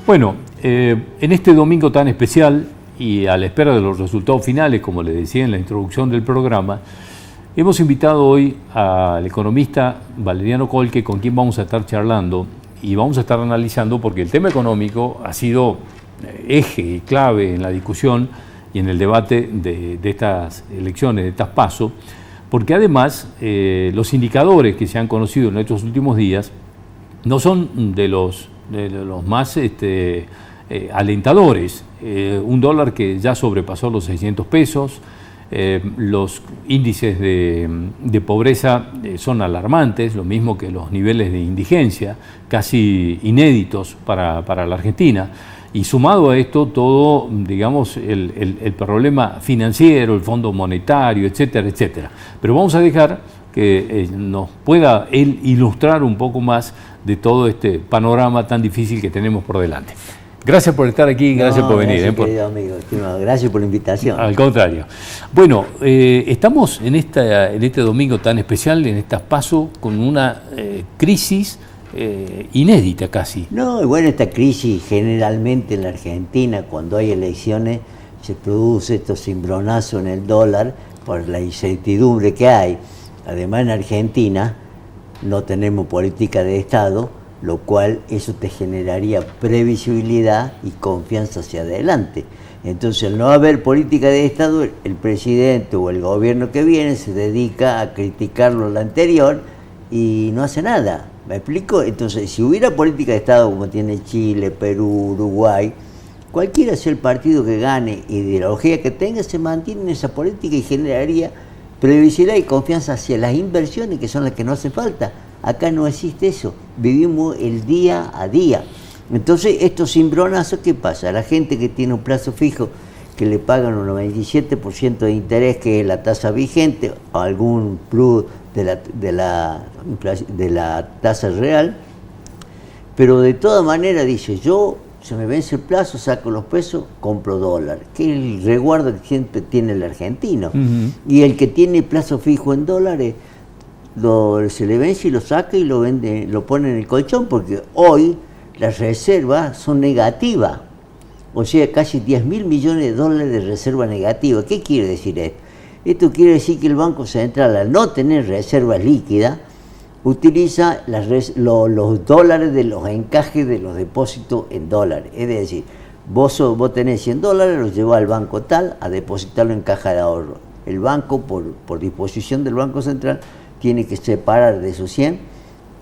Bueno, en este domingo tan especial y a la espera de los resultados finales, como les decía en la introducción del programa, hemos invitado hoy al economista Valeriano Colque, con quien vamos a estar charlando y vamos a estar analizando, porque el tema económico ha sido eje y clave en la discusión y en el debate de estas elecciones, de estas PASO, porque además los indicadores que se han conocido en estos últimos días no son de los más alentadores. Un dólar que ya sobrepasó los 600 pesos, los índices de pobreza son alarmantes, lo mismo que los niveles de indigencia, casi inéditos para la Argentina. Y sumado a esto todo, digamos, el problema financiero, el Fondo Monetario, etcétera, etcétera. Pero vamos a dejar que nos pueda él ilustrar un poco más de todo este panorama tan difícil que tenemos por delante. Gracias por estar aquí, gracias por venir. Gracias, querido amigo, estimado. Gracias por la invitación. Al contrario. Bueno, estamos en este domingo tan especial, en estas PASO, con una crisis inédita casi. No, y bueno, esta crisis generalmente en la Argentina, cuando hay elecciones, se produce estos cimbronazos en el dólar por la incertidumbre que hay. Además, en Argentina no tenemos política de Estado, lo cual eso te generaría previsibilidad y confianza hacia adelante. Entonces, al no haber política de Estado, el presidente o el gobierno que viene se dedica a criticar lo anterior y no hace nada. ¿Me explico? Entonces, si hubiera política de Estado como tiene Chile, Perú, Uruguay, cualquiera sea el partido que gane, ideología que tenga, se mantiene en esa política y generaría previsibilidad y confianza hacia las inversiones, que son las que no hace falta. Acá no existe eso, vivimos el día a día. Entonces, estos cimbronazos, ¿qué pasa? La gente que tiene un plazo fijo, que le pagan un 97% de interés, que es la tasa vigente, o algún plus de la tasa real, pero de todas maneras dice, yo se me vence el plazo, saco los pesos, compro dólar, que es el resguardo que siempre tiene el argentino. Y el que tiene plazo fijo en dólares, se le vence y lo saca y lo vende, lo pone en el colchón, porque hoy las reservas son negativas, o sea, casi 10.000 millones de dólares de reserva negativa. ¿Qué quiere decir esto? Esto quiere decir que el Banco Central, al no tener reservas líquidas, utiliza los dólares de los encajes de los depósitos en dólares. Es decir, vos tenés 100 dólares, los llevás al banco tal a depositarlo en caja de ahorro. El banco, por disposición del Banco Central, tiene que separar de esos 100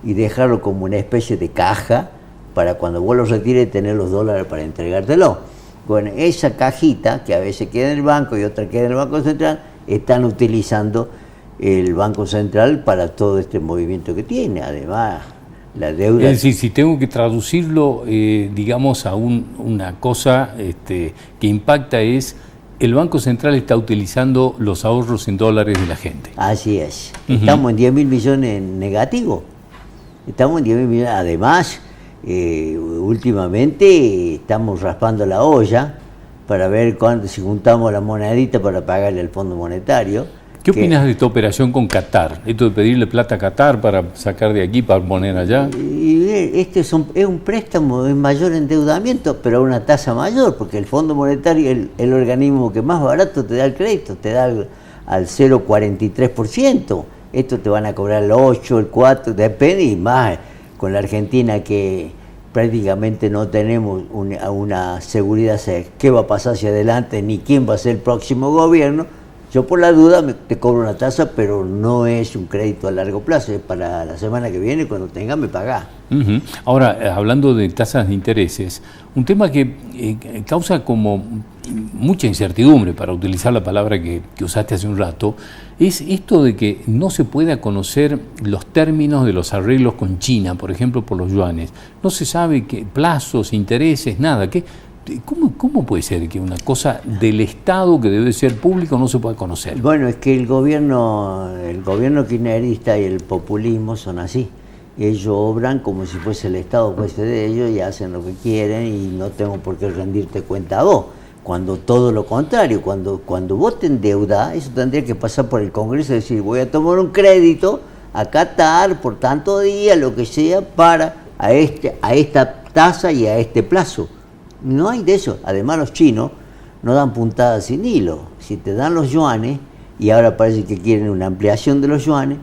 y dejarlo como una especie de caja para cuando vos los retires tener los dólares para entregártelo. Bueno, esa cajita, que a veces queda en el banco y otra queda en el Banco Central, están utilizando el Banco Central para todo este movimiento que tiene. Además, la deuda... Es decir, si tengo que traducirlo, digamos, a una cosa que impacta es, el Banco Central está utilizando los ahorros en dólares de la gente. Así es. Estamos en 10.000 millones en negativo. Estamos en 10.000 millones. Además, últimamente estamos raspando la olla para ver cuándo, si juntamos la monedita para pagarle al Fondo Monetario. ¿Qué opinas de esta operación con Qatar? Esto de pedirle plata a Qatar para sacar de aquí, para poner allá. Y este es un préstamo de mayor endeudamiento, pero a una tasa mayor, porque el Fondo Monetario es el organismo que más barato te da el crédito, te da al 0,43%. Esto te van a cobrar el 8, el 4, depende, y más con la Argentina, que prácticamente no tenemos una seguridad de qué va a pasar hacia adelante, ni quién va a ser el próximo gobierno. Yo por la duda te cobro una tasa, pero no es un crédito a largo plazo, es para la semana que viene, cuando tenga me pagás. Ahora, hablando de tasas de intereses, un tema que causa como mucha incertidumbre, para utilizar la palabra que usaste hace un rato, es esto de que no se pueda conocer los términos de los arreglos con China, por ejemplo, por los yuanes. No se sabe qué plazos, intereses, nada. ¿Cómo puede ser que una cosa del Estado, que debe ser público, no se pueda conocer? Bueno, es que el gobierno kirchnerista y el populismo son así. Ellos obran como si fuese el Estado fuese de ellos y hacen lo que quieren y no tengo por qué rendirte cuenta a vos. Cuando todo lo contrario, cuando vos te endeudás, eso tendría que pasar por el Congreso y decir, voy a tomar un crédito a Qatar por tanto día, lo que sea, para a esta tasa y a este plazo. No hay de eso. Además los chinos no dan puntadas sin hilo. Si te dan los yuanes, y ahora parece que quieren una ampliación de los yuanes,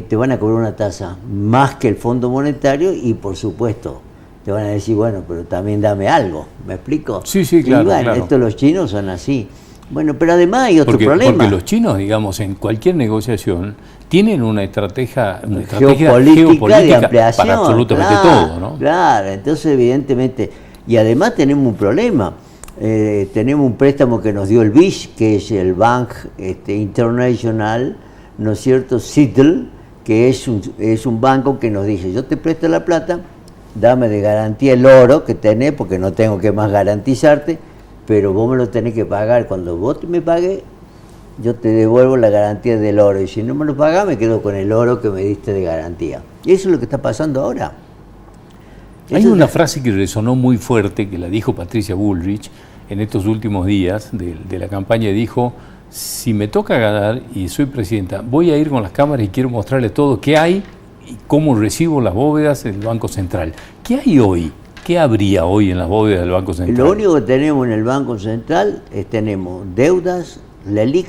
te van a cobrar una tasa más que el Fondo Monetario y por supuesto te van a decir, bueno, pero también dame algo. ¿Me explico? Sí, claro. Y bueno, claro. Estos los chinos son así. Bueno, pero además hay otro problema. Porque los chinos, digamos, en cualquier negociación tienen una estrategia geopolítica de ampliación para absolutamente todo, ¿no? Claro, entonces evidentemente, y además tenemos un problema. Tenemos un préstamo que nos dio el BIS, que es el Bank International, ¿no es cierto? Seattle, que es un banco que nos dice, yo te presto la plata, dame de garantía el oro que tenés, porque no tengo que más garantizarte, pero vos me lo tenés que pagar. Cuando vos me pagues, yo te devuelvo la garantía del oro, y si no me lo pagás, me quedo con el oro que me diste de garantía. Y eso es lo que está pasando ahora. Hay una frase que resonó muy fuerte, que la dijo Patricia Bullrich en estos últimos días de la campaña. Dijo, si me toca ganar y soy presidenta, voy a ir con las cámaras y quiero mostrarles todo qué hay y cómo recibo las bóvedas del Banco Central. ¿Qué hay hoy? ¿Qué habría hoy en las bóvedas del Banco Central? Lo único que tenemos en el Banco Central es tenemos deudas, LELIQ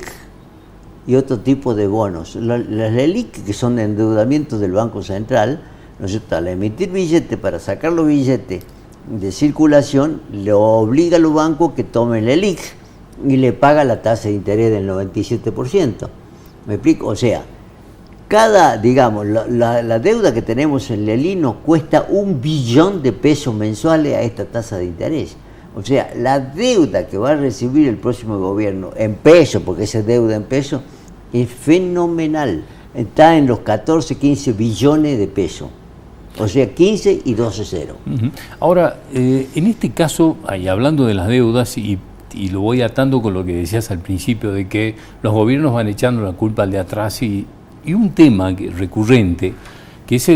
y otro tipo de bonos. Las LELIQ, que son de endeudamiento del Banco Central, ¿no es cierto? Al emitir billetes, para sacar los billetes de circulación, le obliga a los bancos que tomen LELIQ y le paga la tasa de interés del 97%. ¿Me explico? O sea, digamos, la deuda que tenemos en LELIQ nos cuesta 1 billón de pesos mensuales a esta tasa de interés. O sea, la deuda que va a recibir el próximo gobierno en pesos, porque esa deuda en pesos, es fenomenal. Está en los 14, 15 billones de pesos. O sea, 15 y 12 cero. Ahora, en este caso, y hablando de las deudas, y lo voy atando con lo que decías al principio, de que los gobiernos van echando la culpa al de atrás, y un tema recurrente, que es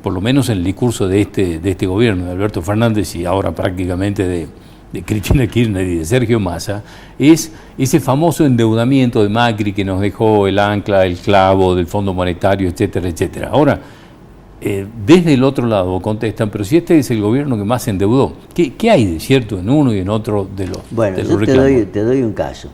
por lo menos en el discurso de este gobierno, de Alberto Fernández y ahora prácticamente de Cristina Kirchner y de Sergio Massa, es ese famoso endeudamiento de Macri que nos dejó el ancla, el clavo del Fondo Monetario, etcétera, etcétera. Ahora, desde el otro lado contestan, pero si este es el gobierno que más se endeudó, ¿qué hay de cierto en uno y en otro de los Bueno, de los yo reclamos? te doy un caso.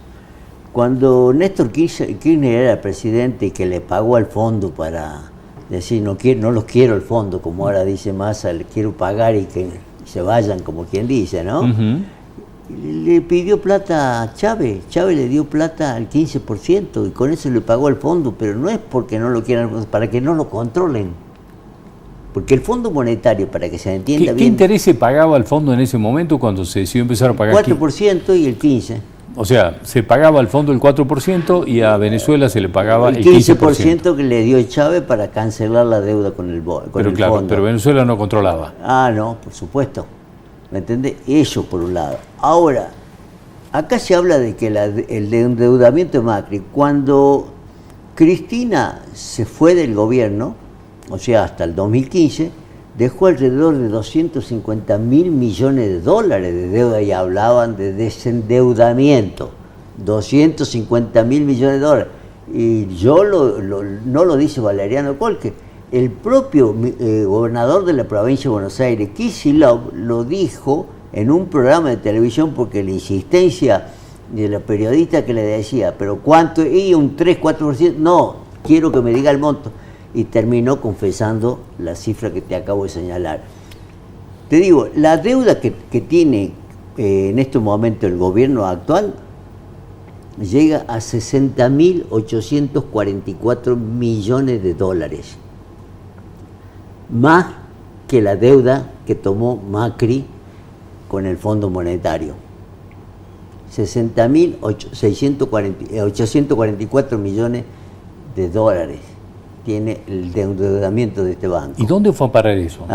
Cuando Néstor Kirchner era presidente y que le pagó al fondo para decir no los quiero el fondo, como ahora dice Massa, le quiero pagar y que se vayan, como quien dice, ¿no? Le pidió plata a Chávez le dio plata al 15% y con eso le pagó al fondo, pero no es porque no lo quieran, para que no lo controlen. Porque el Fondo Monetario, para que se entienda bien... ¿Qué interés se pagaba al fondo en ese momento cuando se decidió empezar a pagar? 4% y el 15%. O sea, se pagaba al fondo el 4% y a Venezuela se le pagaba el 15% que le dio Chávez para cancelar la deuda con el fondo. Pero Venezuela no controlaba. Ah, no, por supuesto. ¿Me entiendes? Eso por un lado. Ahora, acá se habla de que el endeudamiento de Macri, cuando Cristina se fue del gobierno, o sea, hasta el 2015, dejó alrededor de 250.000 millones de dólares de deuda y hablaban de desendeudamiento. 250.000 millones de dólares. Y no lo dice Valeriano Colque, el propio gobernador de la provincia de Buenos Aires, Kicillof, lo dijo en un programa de televisión porque la insistencia de la periodista que le decía, pero ¿cuánto? Y un 3, 4%, no, quiero que me diga el monto. Y terminó confesando la cifra que te acabo de señalar. Te digo, la deuda que tiene en este momento el gobierno actual llega a 60.844 millones de dólares, más que la deuda que tomó Macri con el Fondo Monetario. 60.844 millones de dólares tiene el endeudamiento de este banco. ¿Y dónde fue a parar eso?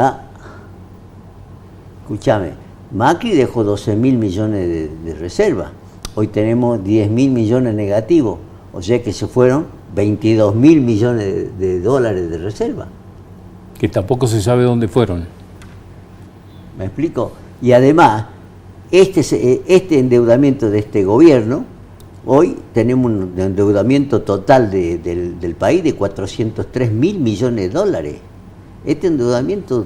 Escúchame, Macri dejó 12.000 millones de reserva. Hoy tenemos 10.000 millones negativos. O sea que se fueron 22.000 millones de dólares de reserva. Que tampoco se sabe dónde fueron. ¿Me explico? Y además, este endeudamiento de este gobierno, hoy tenemos un endeudamiento total del país de 403.000 millones de dólares. Este endeudamiento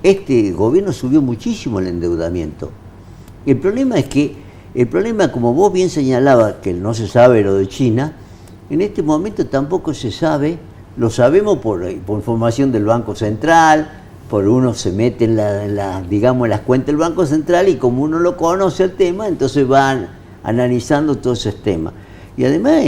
este gobierno subió muchísimo el endeudamiento. El problema es que, como vos bien señalabas, que no se sabe lo de China, en este momento tampoco se sabe, lo sabemos por información del Banco Central, por uno se mete en las cuentas del Banco Central y como uno lo conoce el tema, entonces van analizando todos esos temas. Y además,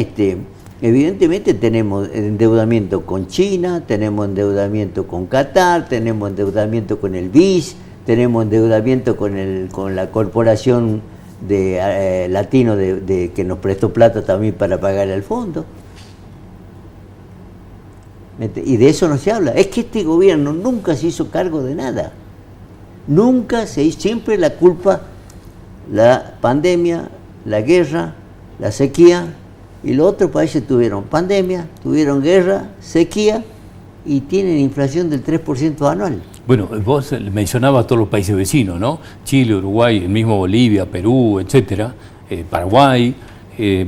evidentemente tenemos endeudamiento con China, tenemos endeudamiento con Qatar, tenemos endeudamiento con el BIS, tenemos endeudamiento con la corporación de latino que nos prestó plata también para pagar el fondo. Y de eso no se habla. Es que este gobierno nunca se hizo cargo de nada. Nunca se hizo, siempre la culpa, la pandemia, la guerra, la sequía, y los otros países tuvieron pandemia, tuvieron guerra, sequía, y tienen inflación del 3% anual. Bueno, vos mencionabas todos los países vecinos, ¿no? Chile, Uruguay, el mismo Bolivia, Perú, etcétera, Paraguay.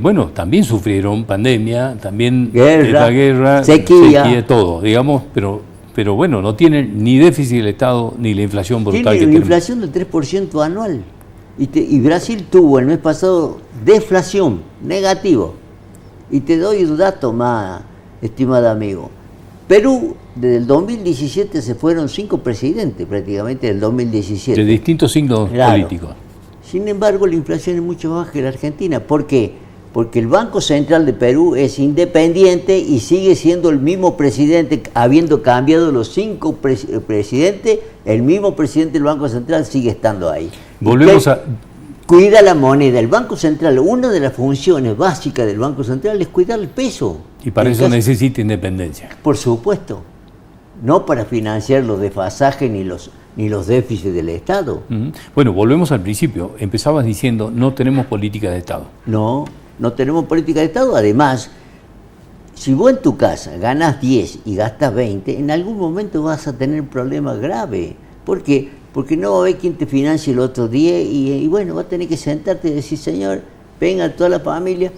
Bueno, también sufrieron pandemia, también la guerra, sequía, todo, digamos, pero bueno, no tienen ni déficit del Estado ni la inflación brutal que tienen. Tiene una inflación del 3% anual. Y Brasil tuvo el mes pasado deflación, negativo. Y te doy un dato más, estimado amigo. Perú, desde el 2017 se fueron 5 presidentes prácticamente del 2017. De distintos signos políticos. Sin embargo, la inflación es mucho más baja que la Argentina. ¿Por qué? Porque el Banco Central de Perú es independiente y sigue siendo el mismo presidente, habiendo cambiado los 5 presidentes, el mismo presidente del Banco Central sigue estando ahí. Volvemos a... Cuida la moneda. El Banco Central, una de las funciones básicas del Banco Central es cuidar el peso. Y para eso necesita independencia. Por supuesto. No para financiar los desfasajes ni los déficits del Estado. Bueno, volvemos al principio. Empezabas diciendo, no tenemos política de Estado. No tenemos política de Estado. Además, si vos en tu casa ganás 10 y gastas 20, en algún momento vas a tener un problema grave. ¿Por qué? Porque no va a haber quien te financie el otro día y bueno, vas a tener que sentarte y decir, señor, venga toda la familia,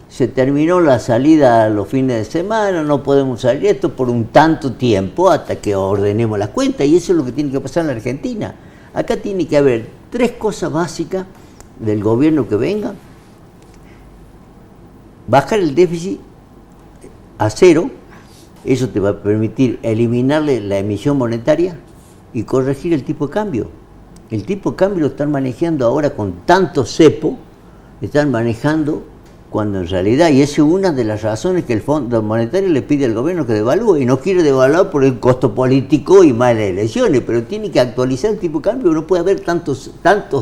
se terminó la salida a los fines de semana, no podemos salir esto por un tanto tiempo hasta que ordenemos las cuentas, y eso es lo que tiene que pasar en la Argentina. Acá tiene que haber 3 cosas básicas del gobierno que venga: bajar el déficit a 0, eso te va a permitir eliminarle la emisión monetaria y corregir el tipo de cambio. El tipo de cambio lo están manejando ahora con tanto cepo, están manejando cuando en realidad, y esa es una de las razones que el Fondo Monetario le pide al gobierno que devalúe, y no quiere devaluar por el costo político y malas elecciones, pero tiene que actualizar el tipo de cambio, no puede haber tantos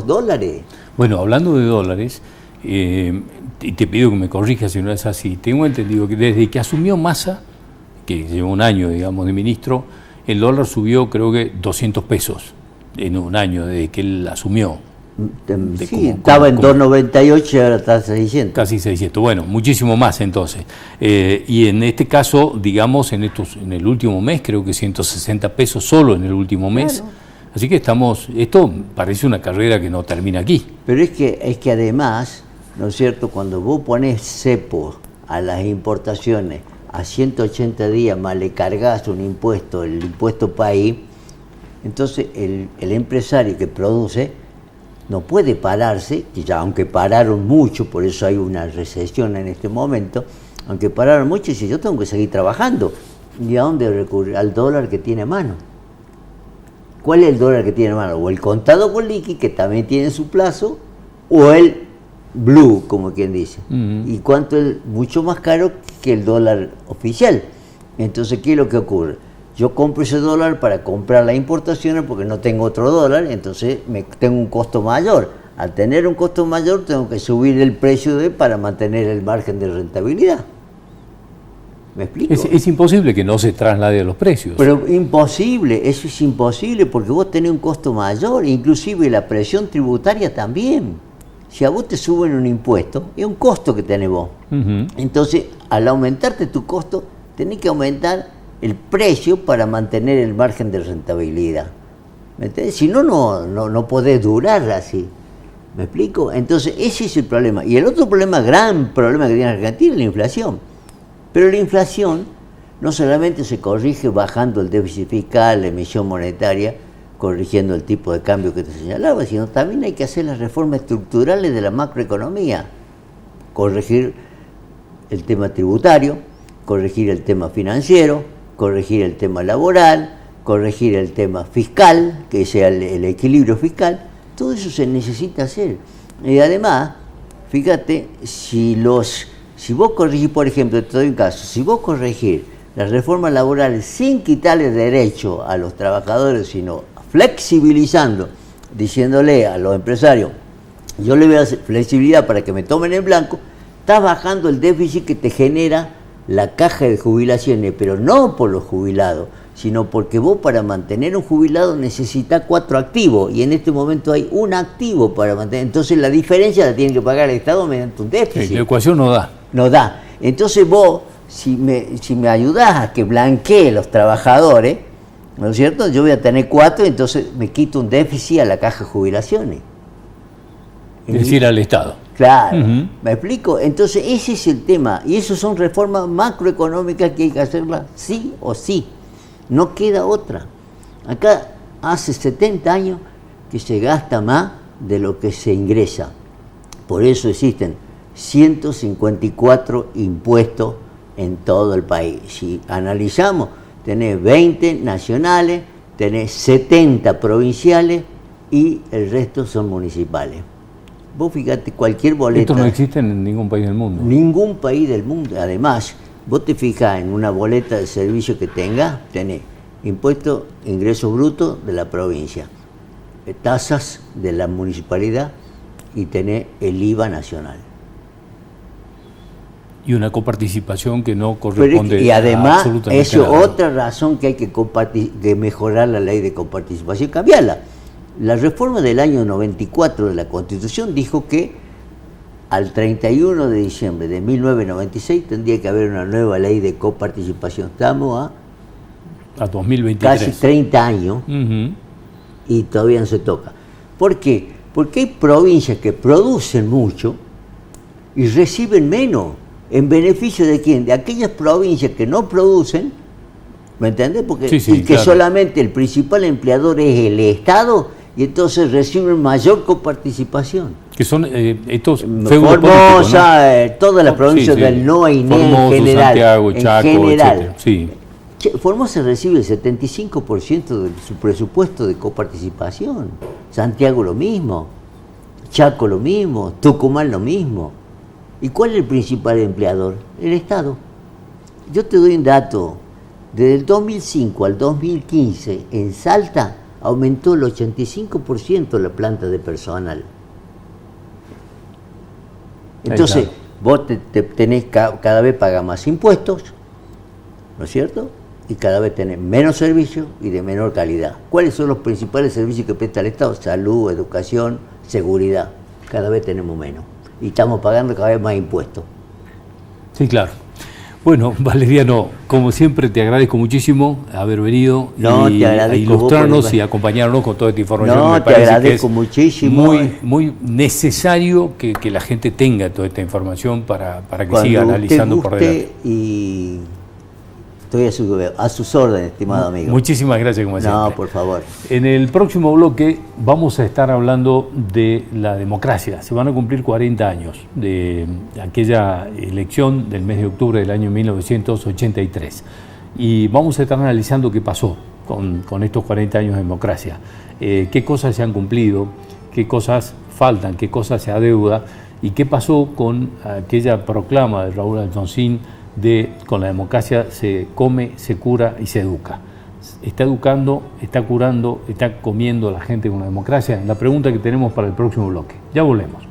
dólares. Bueno, hablando de dólares, y te pido que me corrijas si no es así, tengo entendido que desde que asumió Massa, que lleva un año, digamos, de ministro, el dólar subió creo que 200 pesos en un año desde que él asumió. Sí, estaba en 2.98 y ahora está 600. Casi 600, bueno, muchísimo más entonces. Y en este caso, digamos, en el último mes, creo que 160 pesos solo en el último mes. Claro. Así que esto parece una carrera que no termina aquí. Pero es que además, ¿no es cierto?, cuando vos pones cepo a las importaciones a 180 días más le cargas un impuesto, el impuesto país, entonces el empresario que produce no puede pararse, que ya aunque pararon mucho, por eso hay una recesión en este momento, aunque pararon mucho, dice, yo tengo que seguir trabajando. ¿Y a dónde recurrir? Al dólar que tiene a mano. ¿Cuál es el dólar que tiene a mano? O el contado con liqui, que también tiene su plazo, o el blue, como quien dice. ¿Y cuánto es? Mucho más caro que el dólar oficial. Entonces, ¿qué es lo que ocurre? Yo compro ese dólar para comprar las importaciones porque no tengo otro dólar, entonces tengo un costo mayor. Al tener un costo mayor, tengo que subir el precio para mantener el margen de rentabilidad. ¿Me explico? Es imposible que no se traslade a los precios. Pero imposible, eso es imposible porque vos tenés un costo mayor, inclusive la presión tributaria también. Si a vos te suben un impuesto, es un costo que tenés vos. Entonces, al aumentarte tu costo, tenés que aumentar el precio para mantener el margen de rentabilidad. ¿Me entiendes? Si no, no podés durar así. ¿Me explico? Entonces, ese es el problema. Y el otro problema, gran problema que tiene Argentina, es la inflación. Pero la inflación no solamente se corrige bajando el déficit fiscal, la emisión monetaria, corrigiendo el tipo de cambio que te señalaba, sino también hay que hacer las reformas estructurales de la macroeconomía, corregir el tema tributario, corregir el tema financiero, corregir el tema laboral, corregir el tema fiscal, que sea el equilibrio fiscal. Todo eso se necesita hacer. Y además, fíjate, si vos corregís, por ejemplo, te doy un caso, si vos corregís las reformas laborales sin quitarle derecho a los trabajadores, sino flexibilizando, diciéndole a los empresarios, yo le voy a hacer flexibilidad para que me tomen en blanco, estás bajando el déficit que te genera la caja de jubilaciones, pero no por los jubilados, sino porque vos para mantener un jubilado necesitas 4 activos, y en este momento hay un activo para mantener, entonces la diferencia la tiene que pagar el Estado mediante un déficit. Sí, la ecuación no da. No da. Entonces vos, si me ayudás a que blanquee los trabajadores, ¿no es cierto? Yo voy a tener 4, entonces me quito un déficit a la caja de jubilaciones. Es decir, al Estado. Claro, ¿me explico? Entonces ese es el tema, y eso son reformas macroeconómicas que hay que hacerlas sí o sí, no queda otra. Acá hace 70 años que se gasta más de lo que se ingresa, por eso existen 154 impuestos en todo el país. Si analizamos, tenés 20 nacionales, tenés 70 provinciales y el resto son municipales. Vos fíjate, cualquier boleta... Esto no existe en ningún país del mundo. Ningún país del mundo. Además, vos te fijas en una boleta de servicio que tengas, tenés impuesto, ingresos brutos de la provincia, tasas de la municipalidad y tenés el IVA nacional. Y una coparticipación que no corresponde y además, absolutamente eso es a nada. otra razón que hay que mejorar la ley de coparticipación, cambiarla. La reforma del año 94 de la Constitución dijo que al 31 de diciembre de 1996 tendría que haber una nueva ley de coparticipación. Estamos a 2023. Casi 30 años y todavía no se toca. ¿Por qué? Porque hay provincias que producen mucho y reciben menos. ¿En beneficio de quién? De aquellas provincias que no producen, ¿me entendés? Porque sí, y que claro. solamente el principal empleador es el Estado y entonces reciben mayor coparticipación. Que son estos feudos Formosa, políticos, ¿no? Todas las provincias del NOA y NE en general. Santiago, Chaco, etcétera. Sí. Formosa recibe el 75% de su presupuesto de coparticipación. Santiago lo mismo, Chaco lo mismo, Tucumán lo mismo. ¿Y cuál es el principal empleador? El Estado. Yo te doy un dato. Desde el 2005 al 2015, en Salta, aumentó el 85% la planta de personal. Entonces, vos tenés cada vez pagas más impuestos, ¿no es cierto? Y cada vez tenés menos servicios y de menor calidad. ¿Cuáles son los principales servicios que presta el Estado? Salud, educación, seguridad. Cada vez tenemos menos. Y estamos pagando cada vez más impuestos. Sí, claro. Bueno, Valeriano, como siempre te agradezco muchísimo haber venido a ilustrarnos y acompañarnos con toda esta información. No, me te parece agradezco que es muchísimo. muy necesario que la gente tenga toda esta información para que Cuando siga analizando por delante. Y estoy a sus órdenes, estimado amigo. Muchísimas gracias, como siempre. No, por favor. En el próximo bloque vamos a estar hablando de la democracia. Se van a cumplir 40 años de aquella elección del mes de octubre del año 1983. Y vamos a estar analizando qué pasó con estos 40 años de democracia. Qué cosas se han cumplido, qué cosas faltan, qué cosas se adeuda y qué pasó con aquella proclama de Raúl Alfonsín de con la democracia se come, se cura y se educa. ¿Está educando, está curando, está comiendo la gente con la democracia? La pregunta que tenemos para el próximo bloque. Ya volvemos.